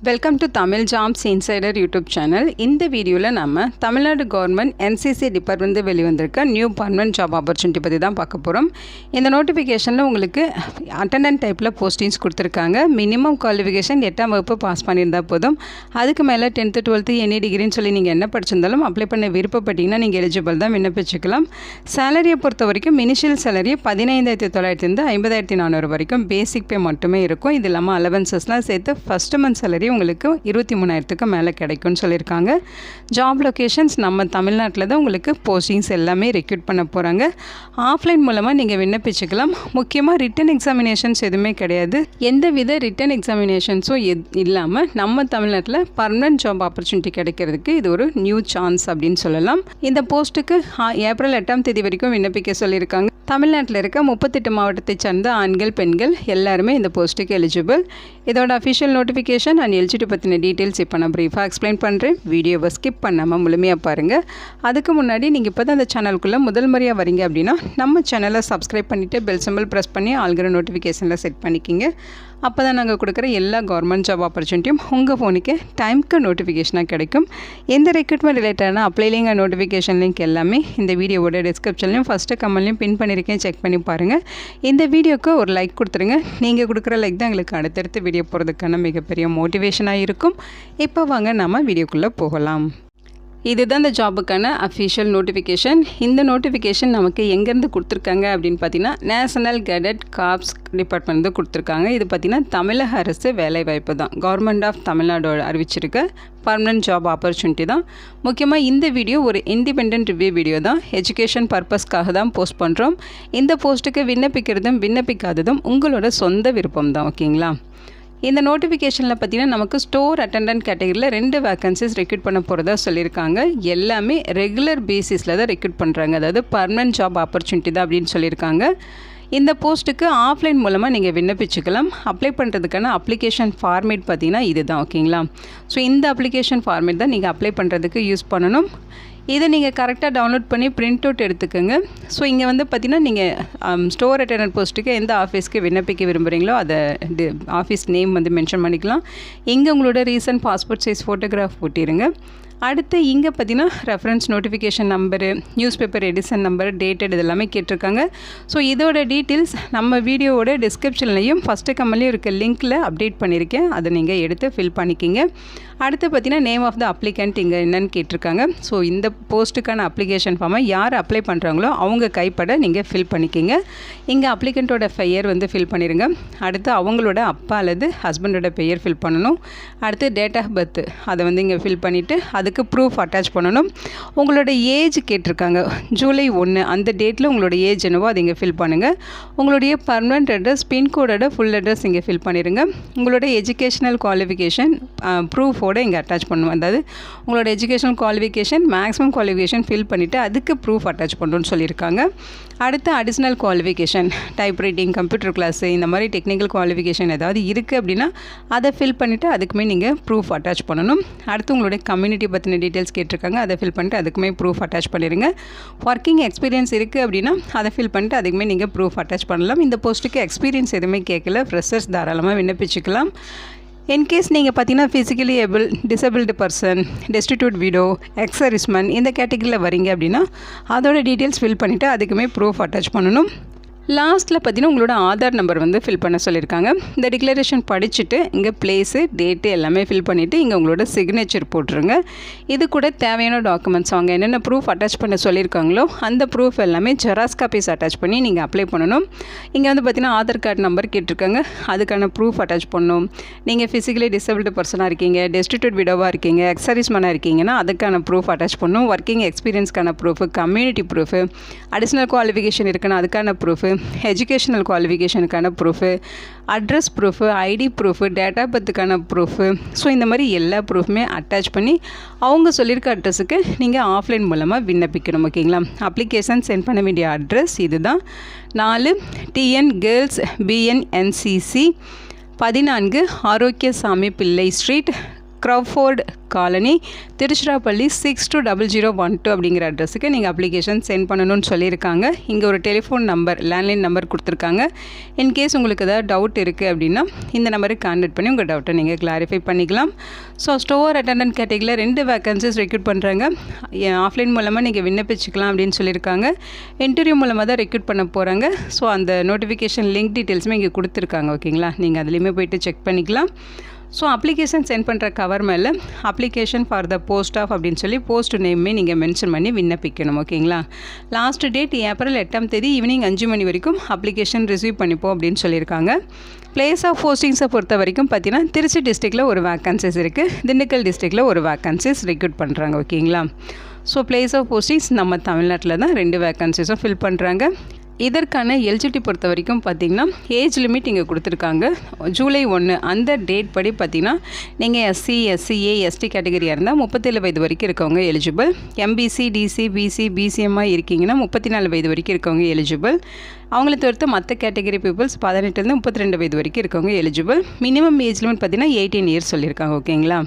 Welcome to Tamil jobs insider YouTube channel. இந்த வீடியோவில் நம்ம தமிழ்நாடு கவர்மெண்ட் என்சிசி டிபார்ட்மெண்ட் வெளிவந்திருக்க நியூ பர்மனன்ட் ஜாப் ஆப்பர்ச்சுனிட்டி பற்றி தான் பார்க்க போகிறோம். இந்த நோட்டிஃபிகேஷனில் உங்களுக்கு அட்டெண்டன்ட் டைப்பில் போஸ்டிங்ஸ் கொடுத்துருக்காங்க. மினிமம் குவாலிஃபிகேஷன் 8ஆம் வகுப்பு பாஸ் பண்ணியிருந்தால் போதும். அதுக்கு மேலே 10th 12th எனி டிகிரின்னு சொல்லி நீங்கள் என்ன படிச்சிருந்தாலும் அப்ளை பண்ண விருப்பப்பட்டீங்கன்னா நீங்கள் எலிஜிபிள் தான், விண்ணப்பிச்சுக்கலாம். சேலரியை பொறுத்த வரைக்கும் இனிஷியல் சேலரி 15,900 50,400 வரைக்கும் பேசிக் பே மட்டுமே இருக்கும். இது இல்லாமல் அலவன்சஸ்லாம் சேர்த்து ஃபஸ்ட் மந்த் சேலரி உங்களுக்கு 23,000க்கு மேலே கிடைக்கும்னு சொல்லியிருக்காங்க. ஜாப் லொக்கேஷன்ஸ் நம்ம தமிழ்நாட்டில் தான் உங்களுக்கு போஸ்டிங்ஸ் எல்லாமே ரெக்ரூட் பண்ண போகிறாங்க. ஆஃப்லைன் மூலமாக நீங்கள் விண்ணப்பிச்சுக்கலாம். முக்கியமாக ரிட்டன் எக்ஸாமினேஷன்ஸ் எதுவுமே கிடையாது. எந்த வித ரிட்டன் எக்ஸாமினேஷன்ஸும் இல்லாமல் நம்ம தமிழ்நாட்டில் பர்மனன்ட் ஜாப் ஆப்பர்ச்சுனிட்டி கிடைக்கிறதுக்கு இது ஒரு நியூ சான்ஸ் அப்படின்னு சொல்லலாம். இந்த போஸ்ட்டுக்கு ஏப்ரல் 8ஆம் தேதி வரைக்கும் விண்ணப்பிக்க சொல்லியிருக்காங்க. தமிழ்நாட்டில் இருக்க 38 மாவட்டத்தை சார்ந்த ஆண்கள் பெண்கள் எல்லாருமே இந்த போஸ்ட்டுக்கு எலிஜிபிள். இதோட அஃபிஷியல் நோட்டிஃபிகேஷன் அண்ட் எலிஜிபிலிட்டி பற்றின டீட்டெயில்ஸ் இப்போ நான் ப்ரீஃபாக எக்ஸ்பிளைன் பண்ணுறேன். வீடியோவை ஸ்கிப் பண்ணாமல் முழுமையாக பாருங்கள். அதுக்கு முன்னாடி நீங்கள் இப்போ தான் அந்த சேனலுக்குள்ளே முதல் முறையாக வரீங்க அப்படின்னா நம்ம சேனலை சப்ஸ்கிரைப் பண்ணிவிட்டு பெல் சிம்பிள் ப்ரெஸ் பண்ணி ஆல்கிற நோட்டிஃபிகேஷனில் செட் பண்ணிக்கிங்க. அப்போ தான் நாங்கள் கொடுக்குற எல்லா கவர்மெண்ட் ஜாப் ஆப்பர்ச்சுனிட்டியும் உங்கள் ஃபோனுக்கு டைமுக்கு நோட்டிஃபிகேஷனாக கிடைக்கும். எந்த ரெக்ரூட்மெண்ட் ரிலேட்டடான அப்ளை லிங்க் நோட்டிஃபிகேஷன் லிங்க் எல்லாமே இந்த வீடியோவோட டிஸ்கிரிப்ஷன்லையும் ஃபஸ்ட்டு கமெண்ட்லையும் பின் பண்ணியிருக்கேன், செக் பண்ணி பாருங்கள். இந்த வீடியோக்கு ஒரு லைக் கொடுத்துருங்க. நீங்கள் கொடுக்குற லைக் தான் எங்களுக்கு அடுத்தடுத்து வீடியோ போகிறதுக்கான மிகப்பெரிய மோட்டிவேஷனாக இருக்கும். இப்போ வாங்க நம்ம வீடியோக்குள்ளே போகலாம். இதுதான் இந்த ஜாபுக்கான அஃபிஷியல் நோட்டிஃபிகேஷன். இந்த நோட்டிஃபிகேஷன் நமக்கு எங்கேருந்து கொடுத்துருக்காங்க அப்படின்னு பார்த்தீங்கன்னா நேஷனல் கேடட் கார்ப்ஸ் டிபார்ட்மெண்ட் தான் கொடுத்துருக்காங்க. இது பார்த்திங்கன்னா தமிழக அரசு வேலைவாய்ப்பு தான், கவர்மெண்ட் ஆஃப் தமிழ்நாடு அறிவிச்சிருக்க பர்மனன்ட் ஜாப் ஆப்பர்ச்சுனிட்டி தான். முக்கியமாக இந்த வீடியோ ஒரு இண்டிபெண்ட் ரிவ்யூ வீடியோ தான், எஜுகேஷன் பர்பஸ்க்காக தான் போஸ்ட் பண்ணுறோம். இந்த போஸ்ட்டுக்கு விண்ணப்பிக்கிறதும் விண்ணப்பிக்காததும் உங்களோட சொந்த விருப்பம் தான், ஓகேங்களா? இந்த நோட்டிஃபிகேஷனில் பார்த்திங்கன்னா நமக்கு ஸ்டோர் அட்டெண்டன்ட் கேட்டகரியில் 2 வேக்கன்சிஸ் ரெக்ரூட் பண்ண போகிறதா சொல்லியிருக்காங்க. எல்லாமே ரெகுலர் பேசிஸில் தான் ரெக்ரூட் பண்ணுறாங்க, அதாவது பர்மனன்ட் ஜாப் ஆப்பர்ச்சுனிட்டி தான் அப்படின்னு சொல்லியிருக்காங்க. இந்த போஸ்ட்டுக்கு ஆஃப்லைன் மூலமாக நீங்கள் விண்ணப்பிச்சுக்கலாம். அப்ளை பண்ணுறதுக்கான அப்ளிகேஷன் ஃபார்மேட் பார்த்திங்கன்னா இது தான், ஓகேங்களா? ஸோ இந்த அப்ளிகேஷன் ஃபார்மேட் தான் நீங்கள் அப்ளை பண்ணுறதுக்கு யூஸ் பண்ணணும். இதை நீங்கள் கரெக்டாக டவுன்லோட் பண்ணி பிரிண்ட் அவுட் எடுத்துக்கோங்க. ஸோ இங்கே வந்து பார்த்திங்கன்னா நீங்கள் ஸ்டோர் அட்டெண்டன்ட் போஸ்ட்டுக்கு எந்த ஆஃபீஸ்க்கு விண்ணப்பிக்க விரும்புகிறீங்களோ அதை ஆஃபீஸ் நேம் வந்து மென்ஷன் பண்ணிக்கலாம். இங்கே உங்களோட ரீசன்ட் பாஸ்போர்ட் சைஸ் ஃபோட்டோகிராஃப் போட்டிருங்க. அடுத்து இங்கே பார்த்தீங்கன்னா reference notification number, news paper edition number, dated இதெல்லாமே கேட்டிருக்காங்க. ஸோ இதோட டீட்டெயில்ஸ் நம்ம வீடியோவோட டிஸ்கிரிப்ஷன்லையும் ஃபஸ்ட்டு கமெண்ட்லேயும் இருக்க லிங்க்கில் அப்டேட் பண்ணியிருக்கேன். அதை நீங்கள் எடுத்து ஃபில் பண்ணிக்கிங்க. அடுத்து பார்த்தீங்கன்னா நேம் ஆஃப் த அப்ளிகண்ட் இங்கே என்னென்னு கேட்டிருக்காங்க. ஸோ இந்த போஸ்ட்டுக்கான அப்ளிகேஷன் ஃபார்மை யார் அப்ளை பண்ணுறாங்களோ அவங்க கைப்பட நீங்கள் ஃபில் பண்ணிக்கிங்க. இங்கே அப்ளிகண்ட்டோட பெயர் வந்து ஃபில் பண்ணிடுங்க. அடுத்து அவங்களோட அப்பா அல்லது ஹஸ்பண்டோட பெயர் ஃபில் பண்ணணும். அடுத்து டேட் ஆஃப் பர்த் அதை வந்து இங்கே ஃபில் பண்ணிவிட்டு அதுக்கு ப்ரூஃப் அட்டாச் பண்ணணும். உங்களோட ஏஜ் கேட்டிருக்காங்க, ஜூலை 1 அந்த டேட்டில் உங்களோட ஏஜ் என்னவோ அதை இங்கே ஃபில் பண்ணுங்கள். உங்களுடைய பர்மனன்ட் அட்ரஸ், பின்கோடோட ஃபுல் அட்ரஸ் இங்கே ஃபில் பண்ணிடுங்க. உங்களோட எஜுகேஷ்னல் குவாலிஃபிகேஷன் ப்ரூஃபோட இங்கே அட்டாச் பண்ணணும். அதாவது உங்களோட educational qualification maximum qualification fill பண்ணிவிட்டு அதுக்கு ப்ரூஃப் அட்டாச் பண்ணணும்னு சொல்லியிருக்காங்க. அடுத்து additional qualification, type writing, computer class, இந்த மாதிரி டெக்னிக்கல் குவாலிஃபிகேஷன் ஏதாவது இருக்குது அப்படின்னா அதை ஃபில் பண்ணிவிட்டு அதுக்குமே நீங்கள் ப்ரூஃப் அட்டாச் பண்ணணும். அடுத்து உங்களுடைய கம்யூனிட்டி பற்றின டீட்டெயில்ஸ் கேட்டிருக்காங்க, அதை ஃபில் பண்ணிட்டு அதுக்குமே ப்ரூஃப் அட்டாச் பண்ணிடுங்க. ஒர்க்கிங் எக்ஸ்பீரியன்ஸ் இருக்குது அப்படின்னா அதை ஃபில் பண்ணிட்டு அதுக்குமே நீங்கள் ப்ரூஃப் அட்டாச் பண்ணலாம். இந்த போஸ்ட்டுக்கு எக்ஸ்பீரியன்ஸ் எதுவுமே கேட்கல, ஃப்ரெஷர்ஸ் தாராளமாக விண்ணப்பிச்சுக்கலாம். இன்கேஸ் நீங்கள் பார்த்தீங்கன்னா physically disabled person, destitute widow, X serviceman இந்த கேட்டகரியில் வரீங்க அப்படின்னா அதோட டீட்டெயில்ஸ் ஃபில் பண்ணிவிட்டு அதுக்குமே ப்ரூஃப் அட்டாச் பண்ணணும். லாஸ்ட்டில் பார்த்தீங்கன்னா உங்களோட ஆதார் நம்பர் வந்து ஃபில் பண்ண சொல்லியிருக்காங்க. இந்த டிக்ளரேஷன் படிச்சுட்டு இங்கே ப்ளேஸு, டேட்டு எல்லாமே ஃபில் பண்ணிவிட்டு இங்கே உங்களோட சிக்னேச்சர் போட்டுருங்க. இது கூட தேவையான டாக்குமெண்ட்ஸ் அவங்க என்னென்ன ப்ரூஃப் அட்டாச் பண்ண சொல்லியிருக்காங்களோ அந்த ப்ரூஃப் எல்லாமே ஜெராக்ஸ் காப்பீஸ் அட்டாச் பண்ணி நீங்கள் அப்ளை பண்ணணும். இங்கே வந்து பார்த்தீங்கன்னா ஆதார் கார்டு நம்பர் கேட்டிருக்காங்க, அதுக்கான ப்ரூஃப் அட்டாச் பண்ணணும். நீங்கள் ஃபிசிக்கலி டிசபிள்டு பர்சனாக இருக்கீங்க, டெஸ்டிடியூட் விடோவாக இருக்கீங்க, எக்ஸ் சர்வீஸ்மேனாக இருக்கீங்கன்னா அதுக்கான ப்ரூஃப் அட்டாச் பண்ணணும். ஒர்க்கிங் எக்ஸ்பீரியன்ஸ்க்கான proof, community proof, additional qualification இருக்குன்னா அதுக்கான ப்ரூஃபு, எஜுகேஷனல் குவாலிஃபிகேஷனுக்கான proof, address proof, ID proof, date of பர்த்துக்கான ப்ரூஃபு. ஸோ இந்த மாதிரி எல்லா ப்ரூஃபுமே அட்டாச் பண்ணி அவங்க சொல்லியிருக்க அட்ரஸுக்கு நீங்கள் ஆஃப்லைன் மூலமாக விண்ணப்பிக்கணும், ஓகேங்களா? அப்ளிகேஷன் சென்ட் பண்ண வேண்டிய அட்ரஸ் இது தான், 4 TN கேர்ள்ஸ் BNNCC 14 ஆரோக்கியசாமி பிள்ளை ஸ்ட்ரீட், க்ரௌஃபோர்ட் காலனி, திருச்சிராப்பள்ளி 620012 அப்படிங்கிற அட்ரஸுக்கு நீங்கள் அப்ளிகேஷன் சென்ட் பண்ணணும்னு சொல்லியிருக்காங்க. இங்கே ஒரு டெலிஃபோன் நம்பர், லேண்ட்லைன் நம்பர் கொடுத்துருக்காங்க. இன்கேஸ் உங்களுக்கு ஏதாவது டவுட் இருக்குது அப்படின்னா இந்த நம்பருக்கு கான்டாக்ட் பண்ணி உங்கள் டவுட்டை நீங்கள் கிளாரிஃபை பண்ணிக்கலாம். ஸோ ஸ்டோர் அட்டெண்டன்ட் கேட்டகரியில் 2 வேக்கன்சிஸ் ரெக்ரூட் பண்ணுறாங்க. ஆஃப்லைன் மூலமாக நீங்கள் விண்ணப்பிச்சுக்கலாம் அப்படின்னு சொல்லியிருக்காங்க. இன்டர்வியூ மூலமாக தான் ரெக்ரூட் பண்ண போகிறாங்க. ஸோ அந்த நோட்டிஃபிகேஷன் லிங்க் டீட்டெயில்ஸுமே இங்கே கொடுத்துருக்காங்க. ஓகேங்களா, நீங்கள் அதுலேயுமே போய்ட்டு செக் பண்ணிக்கலாம். ஸோ அப்ளிகேஷன் சென்ட் பண்ணுற கவர் மேலே application for the post of அப்படின்னு சொல்லி போஸ்ட் நேமே நீங்கள் மென்ஷன் பண்ணி விண்ணப்பிக்கணும். ஓகேங்களா, லாஸ்ட் டேட் ஏப்ரல் 8ஆம் தேதி ஈவினிங் 5 மணி வரைக்கும் அப்ளிகேஷன் ரிசீவ் பண்ணிப்போம் அப்படின்னு சொல்லியிருக்காங்க. பிளேஸ் ஆஃப் போஸ்டிங்ஸை பொறுத்த வரைக்கும் பார்த்தீங்கன்னா திருச்சி டிஸ்ட்ரிக்டில் ஒரு வேக்கன்சிஸ் இருக்குது, திண்டுக்கல் டிஸ்ட்ரிக்டில் ஒரு வேக்கன்சிஸ் ரெக்ரூட் பண்ணுறாங்க. ஓகேங்களா, ஸோ பிளேஸ் ஆஃப் போஸ்டிங்ஸ் நம்ம தமிழ்நாட்டில் தான் 2 வேக்கன்சிஸும் ஃபில் பண்ணுறாங்க. இதற்கான எலிஜிபிலிட்டி பொறுத்த வரைக்கும் பார்த்திங்கன்னா ஏஜ் லிமிட் இங்கே கொடுத்துருக்காங்க. ஜூலை 1 அந்த டேட் படி பார்த்திங்கன்னா நீங்கள் எஸ்சி, எஸ்சிஏ, எஸ்டி கேட்டகரியாக இருந்தால் 37 வயது வரைக்கும் இருக்கவங்க எலிஜிபிள். எம்பிசி, டிசி, பிசி, பிசிஎம்மாக இருக்கீங்கன்னா 34 வயது வரைக்கும் இருக்கவங்க எலிஜிபிள். அவங்களை தவிர்த்து மற்ற கேட்டகரி பீப்புள்ஸ் 18 32 வயது வரைக்கும் இருக்கவங்க எலிஜிபிள். மினிமம் ஏஜ் லிமிட் பார்த்திங்கன்னா 18 இயர்ஸ் சொல்லியிருக்காங்க. ஓகேங்களா,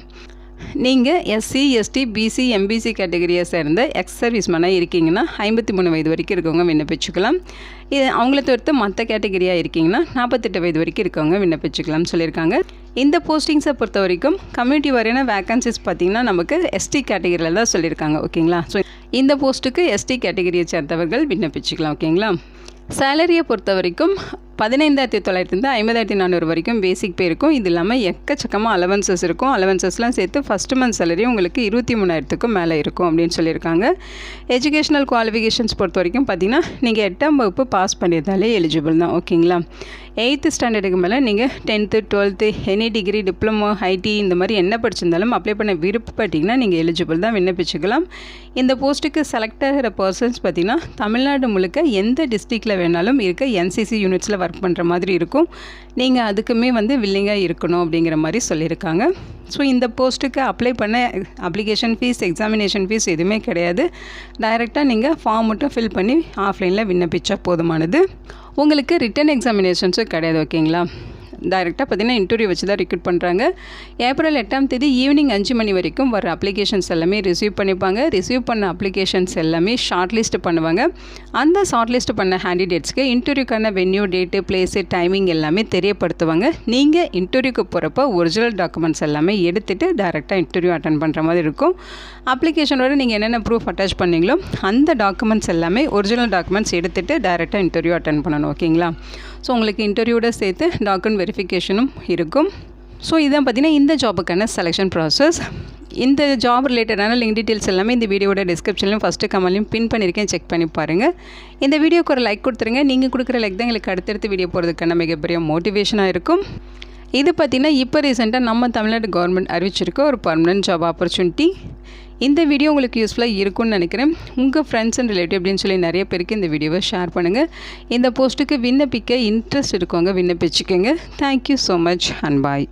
நீங்கள் எஸ்சி, எஸ்டி, பிசி, எம்பிசி கேட்டகரியை சேர்ந்த எக்ஸ் சர்வீஸ்மேனாக இருக்கீங்கன்னா 53 வயது வரைக்கும் இருக்கவங்க விண்ணப்பிச்சுக்கலாம். இது அவங்கள தவிர்த்து மற்ற கேட்டகரியாக இருக்கீங்கன்னா 48 வயது வரைக்கும் இருக்கவங்க விண்ணப்பிச்சுக்கலாம்னு சொல்லியிருக்காங்க. இந்த போஸ்டிங்ஸை பொறுத்த வரைக்கும் கம்யூனிட்டி வரையான வேக்கன்சிஸ் பார்த்திங்கன்னா நமக்கு எஸ்டி கேட்டகரியில் தான் சொல்லியிருக்காங்க. ஓகேங்களா, ஸோ இந்த போஸ்ட்டுக்கு எஸ்டி கேட்டகரியை சேர்ந்தவர்கள் விண்ணப்பிச்சுக்கலாம். ஓகேங்களா, சேலரியை பொறுத்த வரைக்கும் 15,900 50,400 வரைக்கும் பேசிக் பே இருக்கும். இது இல்லாமல் எக்கச்சக்கமாக அலவன்சஸ் இருக்கும். அலவன்சஸ்லாம் சேர்த்து ஃபஸ்ட் மந்த் சேலரி உங்களுக்கு 23,000க்கும் மேலே இருக்கும் அப்படின்னு சொல்லியிருக்காங்க. எஜுகேஷனல் குவாலிஃபிகேஷன்ஸ் பொறுத்த வரைக்கும் பார்த்திங்கன்னா நீங்கள் 8ஆம் வகுப்பு பாஸ் பண்ணியிருந்தாலே எலிஜிபிள் தான். ஓகேங்களா, 8th ஸ்டாண்டர்டுக்கு மேலே நீங்கள் 10th 12th any degree, diploma, ID இந்த மாதிரி என்ன படிச்சிருந்தாலும் அப்ளை பண்ண விருப்பப்பட்டிங்கன்னா நீங்கள் எலிஜிபிள் தான், விண்ணப்பிச்சுக்கலாம். இந்த போஸ்ட்டுக்கு செலக்ட் ஆகிற பர்சன்ஸ் பார்த்திங்கன்னா தமிழ்நாடு முழுக்க எந்த டிஸ்ட்ரிக்டில் வேணாலும் இருக்க என்சிசி யூனிட்ஸில் ஒர்க் பண்ணுற மாதிரி இருக்கும். நீங்கள் அதுக்குமே வில்லிங்காக இருக்கணும் அப்படிங்கிற மாதிரி சொல்லியிருக்காங்க. ஸோ இந்த போஸ்ட்டுக்கு அப்ளை பண்ண அப்ளிகேஷன் ஃபீஸ், எக்ஸாமினேஷன் ஃபீஸ் எதுவுமே கிடையாது. டைரெக்டாக நீங்கள் ஃபார்ம் மட்டும் ஃபில் பண்ணி ஆஃப்லைனில் விண்ணப்பிச்சா போதுமானது. உங்களுக்கு ரிட்டன் எக்ஸாமினேஷன்ஸும் கிடையாது. ஓகேங்களா, டைரெக்டாக பார்த்திங்கன்னா இன்டர்வியூ வச்சு தான் ரெக்ரூட் பண்ணுறாங்க. ஏப்ரல் 8ஆம் தேதி ஈவினிங் 5 மணி வரைக்கும் வர அப்ளிகேஷன்ஸ் எல்லாமே ரிசீவ் பண்ணிப்பாங்க. ரிசீவ் பண்ண அப்ளிகேஷன்ஸ் எல்லாமே ஷார்ட் லிஸ்ட் பண்ணுவாங்க. அந்த ஷார்ட் லிஸ்ட் பண்ண கேண்டிடேட்ஸ்க்கு இன்டர்வியூக்கான வென்யூ, டேட்டு, பிளேஸு, டைமிங் எல்லாமே தெரியப்படுத்துவாங்க. நீங்கள் இன்டர்வியூக்கு போகிறப்ப ஒரிஜினல் டாக்குமெண்ட்ஸ் எல்லாமே எடுத்துகிட்டு டைரெக்டாக இன்டர்வியூ அட்டன் பண்ணுற மாதிரி இருக்கும். அப்ளிகேஷனோட நீங்கள் என்னென்ன ப்ரூஃப் அட்டாச் பண்ணீங்களோ அந்த டாக்குமெண்ட்ஸ் எல்லாமே ஒரிஜினல் டாக்குமெண்ட்ஸ் எடுத்துகிட்டு டைரெக்டாக இன்டர்வியூ அட்டன் பண்ணணும். ஓகேங்களா, ஸோ உங்களுக்கு இன்டர்வியூட சேர்த்து டாக்குமெண்ட் வெரிஃபிகேஷனும் இருக்கும். ஸோ இதான் பார்த்திங்கன்னா இந்த ஜாபுக்கான செலெக்ஷன் ப்ராசஸ். இந்த ஜாப் ரிலேட்டடான லிங்க் டீட்டெயில்ஸ் எல்லாமே இந்த வீடியோட டிஸ்கிரிப்ஷன்லையும் ஃபஸ்ட்டு கமெண்ட்லையும் பின் பண்ணியிருக்கேன், செக் பண்ணி பாருங்கள். இந்த வீடியோக்கு ஒரு லைக் கொடுத்துருங்க. நீங்கள் கொடுக்குற லைக் தான் எங்களுக்கு அடுத்தடுத்து வீடியோ போகிறதுக்கான மிகப்பெரிய மோட்டிவேஷனாக இருக்கும். இது பார்த்திங்கன்னா இப்போ ரீசெண்டாக நம்ம தமிழ்நாடு கவர்மெண்ட் அறிவிச்சிருக்க ஒரு பர்மனன்ட் ஜாப் ஆப்பர்ச்சுனிட்டி. இந்த வீடியோ உங்களுக்கு யூஸ்ஃபுல்லாக இருக்கும்னு நினைக்கிறேன். உங்கள் ஃப்ரெண்ட்ஸ் அண்ட் ரிலேட்டிவ் அப்படின்னு சொல்லி நிறைய பேருக்கு இந்த வீடியோவை ஷேர் பண்ணுங்கள். இந்த போஸ்ட்டுக்கு விண்ணப்பிக்க இன்ட்ரெஸ்ட் இருக்கவங்க விண்ணப்பிச்சுக்கோங்க. Thank you so much and bye.